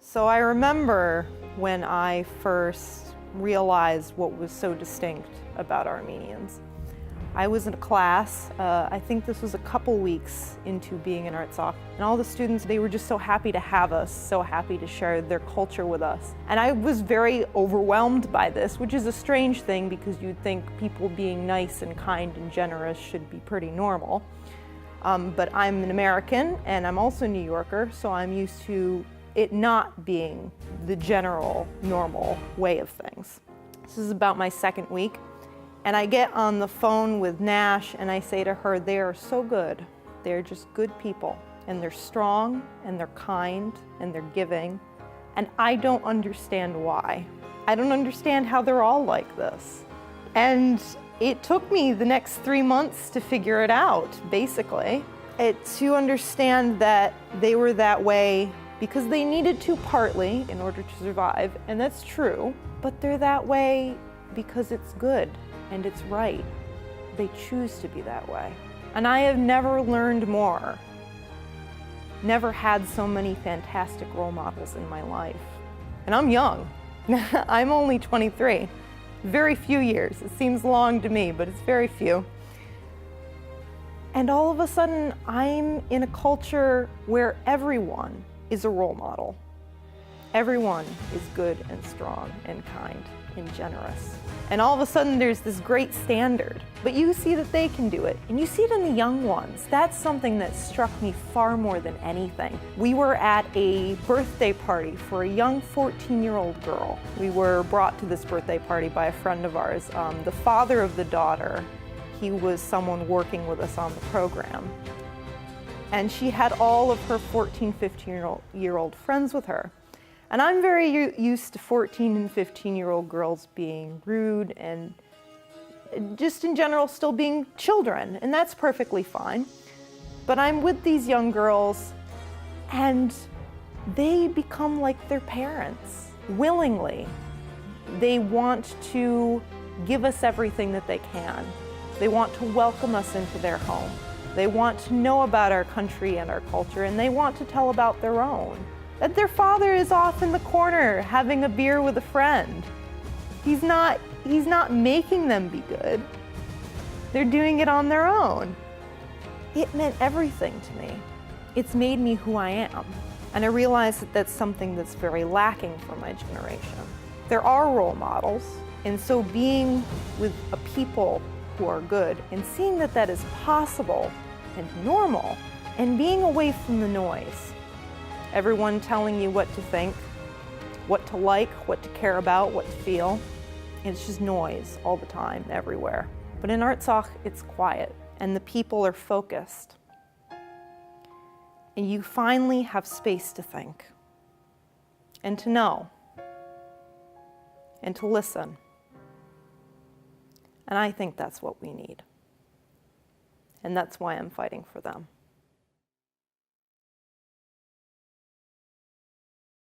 So I remember when I first realized what was so distinct about Armenians. I was in a class, I think this was a couple weeks into being in Artsakh, and all the students, they were just so happy to have us, so happy to share their culture with us. And I was very overwhelmed by this, which is a strange thing because you'd think people being nice and kind and generous should be pretty normal. But I'm an American and I'm also a New Yorker, so I'm used to it not being the general, normal way of things. This is about my second week. And I get on the phone with Nash and I say to her, they are so good. They're just good people. And they're strong, and they're kind, and they're giving. And I don't understand why. I don't understand how they're all like this. And it took me the next 3 months to figure it out, basically. To understand that they were that way because they needed to partly in order to survive, and that's true. But they're that way because it's good. And it's right. They choose to be that way. And I have never learned more, never had so many fantastic role models in my life. And I'm young. I'm only 23. Very few years. It seems long to me, but it's very few. And all of a sudden, I'm in a culture where everyone is a role model. Everyone is good and strong and kind and generous. And all of a sudden there's this great standard, but you see that they can do it, and you see it in the young ones. That's something that struck me far more than anything. We were at a birthday party for a young 14-year-old girl. We were brought to this birthday party by a friend of ours. The father of the daughter, he was someone working with us on the program. And she had all of her 14, 15-year-old friends with her. And I'm very used to 14 and 15-year-old girls being rude and just in general still being children, and that's perfectly fine. But I'm with these young girls and they become like their parents, willingly. They want to give us everything that they can. They want to welcome us into their home. They want to know about our country and our culture, and they want to tell about their own. That their father is off in the corner having a beer with a friend. He's not making them be good. They're doing it on their own. It meant everything to me. It's made me who I am. And I realize that that's something that's very lacking for my generation. There are role models, and so being with a people who are good and seeing that that is possible and normal, and being away from the noise. Everyone telling you what to think, what to like, what to care about, what to feel. It's just noise all the time, everywhere. But in Artsakh, it's quiet, and the people are focused. And you finally have space to think, and to know, and to listen. And I think that's what we need. And that's why I'm fighting for them.